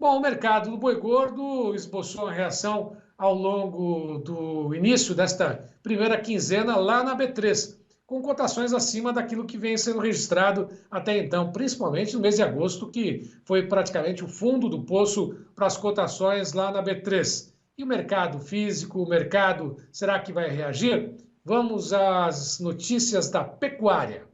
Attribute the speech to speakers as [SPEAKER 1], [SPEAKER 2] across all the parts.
[SPEAKER 1] Bom, o mercado do boi gordo esboçou uma reação ao longo do início desta primeira quinzena lá na B3, com cotações acima daquilo que vem sendo registrado até então, principalmente no mês de agosto, que foi praticamente o fundo do poço para as cotações lá na B3. E o mercado físico, o mercado, será que vai reagir? Vamos às notícias da pecuária.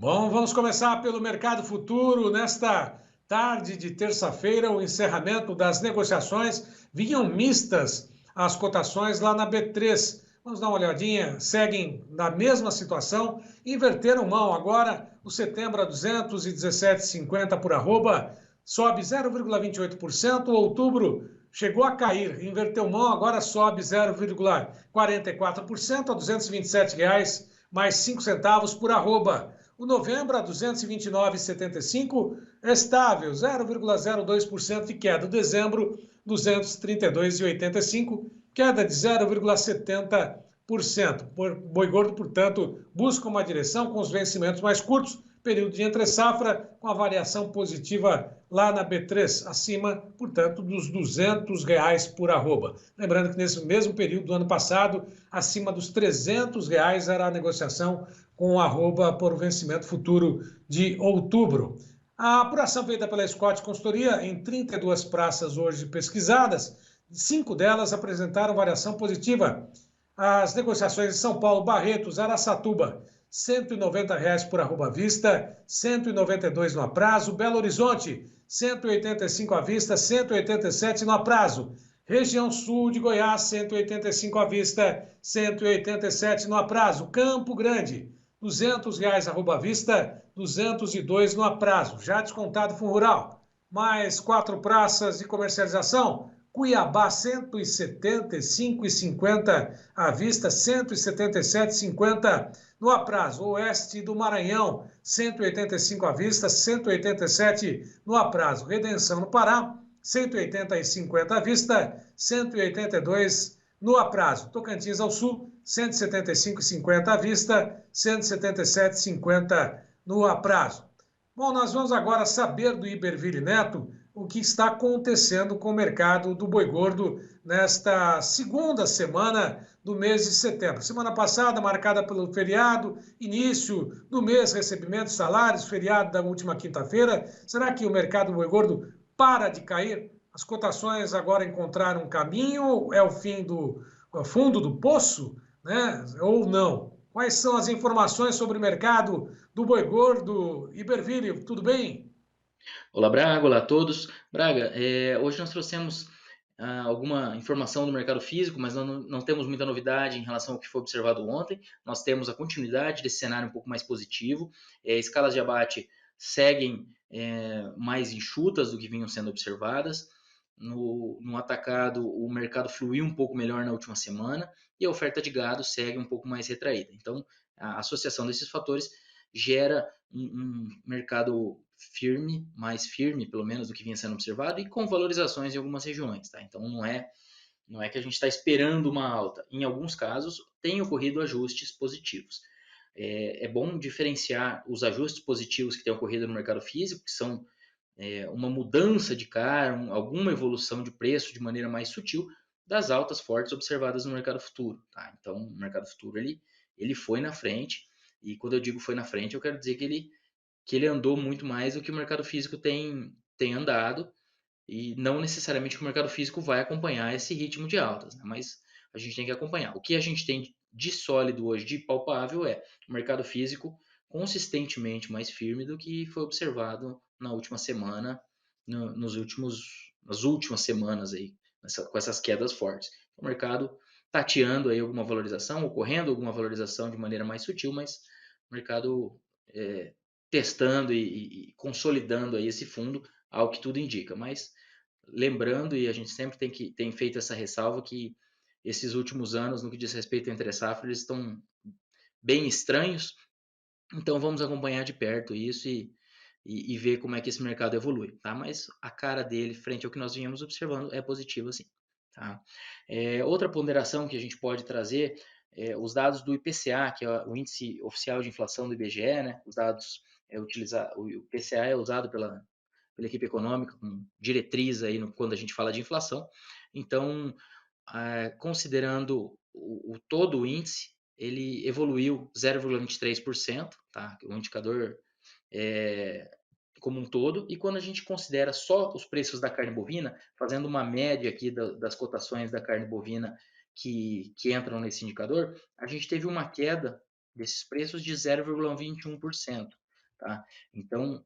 [SPEAKER 1] Bom, vamos começar pelo mercado futuro. Nesta tarde de terça-feira, o encerramento das negociações vinham mistas as cotações lá na B3. Vamos dar uma olhadinha, seguem na mesma situação, inverteram mão agora, o setembro a 217,50 por arroba, sobe 0,28%, o outubro chegou a cair, inverteu mão, agora sobe 0,44% a R$ 227,00 mais 5 centavos por arroba. O novembro a 229,75, estável, 0,02% de queda. O dezembro, 232,85, queda de 0,70%. Boi gordo, portanto, busca uma direção com os vencimentos mais curtos, período de entre-safra, com a variação positiva lá na B3, acima, portanto, dos R$ 200,00 por arroba. Lembrando que nesse mesmo período do ano passado, acima dos R$ 300,00 era a negociação com o arroba por vencimento futuro de outubro. A apuração feita pela Scott Consultoria em 32 praças hoje pesquisadas, 5 delas apresentaram variação positiva. As negociações em São Paulo, Barretos, Araçatuba, R$ 190,00 por arroba à vista, R$ 192 no aprazo. Belo Horizonte, R$ 185 à vista, R$ 187 no aprazo. Região Sul de Goiás, R$ 185 à vista, R$ 187 no aprazo. Campo Grande, R$ 200,00 arroba à vista, R$ 202 no aprazo. Já descontado Fundo Rural. Mais 4 praças de comercialização. Cuiabá, R$ 175,50 à vista, R$ 177,50 no aprazo. Oeste do Maranhão, R$ 185 à vista, R$ 187 no aprazo. Redenção no Pará, R$ 180,50 à vista, R$ 182 no aprazo. Tocantins ao Sul, R$ 175,50 à vista, R$ 177,50 no aprazo. Bom, nós vamos agora saber do Iberville Neto o que está acontecendo com o mercado do boi gordo nesta segunda semana do mês de setembro. Semana passada, marcada pelo feriado, início do mês, recebimento de salários, feriado da última quinta-feira. Será que o mercado do boi gordo para de cair? As cotações agora encontraram um caminho? É o fim do fundo do poço, né? Ou não? Quais são as informações sobre o mercado do boi gordo? Iberville, tudo bem?
[SPEAKER 2] Olá, Braga, olá a todos. Braga, hoje nós trouxemos alguma informação do mercado físico, mas não temos muita novidade em relação ao que foi observado ontem. Nós temos a continuidade desse cenário um pouco mais positivo. Escalas de abate seguem mais enxutas do que vinham sendo observadas. No atacado, o mercado fluiu um pouco melhor na última semana e a oferta de gado segue um pouco mais retraída. Então, a associação desses fatores gera um mercado firme, mais firme, pelo menos, do que vinha sendo observado, e com valorizações em algumas regiões. Tá? Então, não é que a gente está esperando uma alta. Em alguns casos, tem ocorrido ajustes positivos. É bom diferenciar os ajustes positivos que têm ocorrido no mercado físico, que são uma mudança de cara, alguma evolução de preço de maneira mais sutil, das altas fortes observadas no mercado futuro. Tá? Então, o mercado futuro ele foi na frente, e quando eu digo foi na frente, eu quero dizer que ele andou muito mais do que o mercado físico tem andado, e não necessariamente que o mercado físico vai acompanhar esse ritmo de altas, né? Mas a gente tem que acompanhar. O que a gente tem de sólido hoje, de palpável, é o mercado físico consistentemente mais firme do que foi observado na última semana, nas últimas semanas aí, com essas quedas fortes. O mercado tateando aí alguma valorização, ocorrendo alguma valorização de maneira mais sutil, mas o mercado é, testando e consolidando aí esse fundo, ao que tudo indica. Mas lembrando, e a gente sempre tem feito essa ressalva, que esses últimos anos, no que diz respeito à entre-safra, eles estão bem estranhos. Então vamos acompanhar de perto isso e ver como é que esse mercado evolui, tá? Mas a cara dele, frente ao que nós vínhamos observando, é positiva sim, tá? Outra ponderação que a gente pode trazer os dados do IPCA, que é o Índice Oficial de Inflação do IBGE, né? Os dados, o IPCA é usado pela equipe econômica com diretriz aí quando a gente fala de inflação. Então, considerando todo o índice, ele evoluiu 0,23%, tá? O indicador como um todo, e quando a gente considera só os preços da carne bovina, fazendo uma média aqui das cotações da carne bovina que entram nesse indicador, a gente teve uma queda desses preços de 0,21%, tá? Então,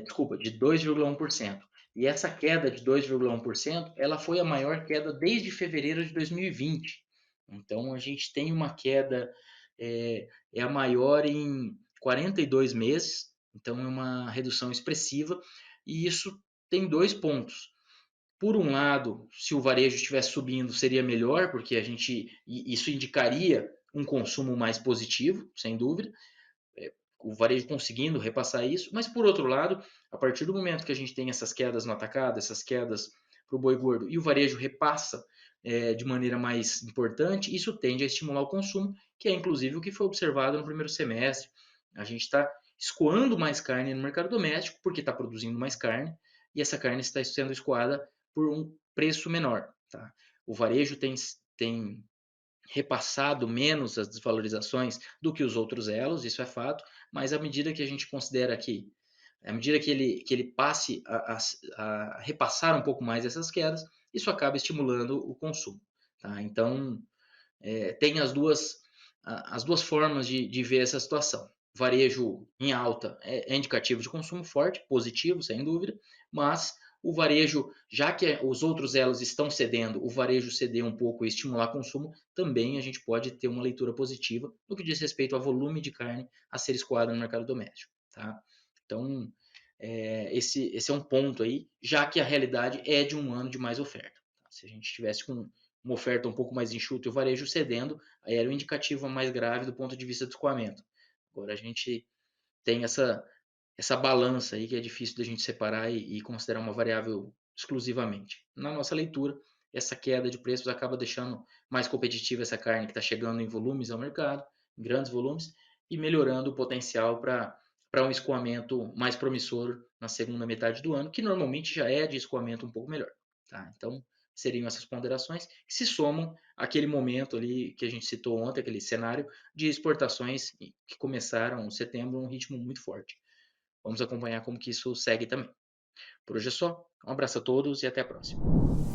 [SPEAKER 2] desculpa, de 2,1%. E essa queda de 2,1%, ela foi a maior queda desde fevereiro de 2020. Então, a gente tem uma queda, é a maior em 42 meses, então é uma redução expressiva, e isso tem dois pontos. Por um lado, se o varejo estivesse subindo, seria melhor, porque isso indicaria um consumo mais positivo, sem dúvida, o varejo conseguindo repassar isso, mas por outro lado, a partir do momento que a gente tem essas quedas no atacado, essas quedas para o boi gordo, e o varejo repassa de maneira mais importante, isso tende a estimular o consumo, que é inclusive o que foi observado no primeiro semestre. A gente está escoando mais carne no mercado doméstico, porque está produzindo mais carne, e essa carne está sendo escoada por um preço menor. Tá? O varejo tem repassado menos as desvalorizações do que os outros elos, isso é fato, mas à medida que a gente considera que, à medida que ele passe a repassar um pouco mais essas quedas, isso acaba estimulando o consumo. Tá? Então, tem as duas formas de ver essa situação. Varejo em alta é indicativo de consumo forte, positivo, sem dúvida, mas o varejo, já que os outros elos estão cedendo, o varejo ceder um pouco e estimular consumo, também a gente pode ter uma leitura positiva no que diz respeito ao volume de carne a ser escoado no mercado doméstico. Tá? Então, esse é um ponto aí, já que a realidade é de um ano de mais oferta. Se a gente tivesse com uma oferta um pouco mais enxuta e o varejo cedendo, aí era o indicativo mais grave do ponto de vista do escoamento. Agora a gente tem essa balança aí que é difícil da gente separar e considerar uma variável exclusivamente. Na nossa leitura, essa queda de preços acaba deixando mais competitiva essa carne que está chegando em volumes ao mercado, em grandes volumes, e melhorando o potencial para um escoamento mais promissor na segunda metade do ano, que normalmente já é de escoamento um pouco melhor. Tá? Então, seriam essas ponderações que se somam àquele momento ali que a gente citou ontem, aquele cenário de exportações que começaram em setembro um ritmo muito forte. Vamos acompanhar como que isso segue também. Por hoje é só. Um abraço a todos e até a próxima.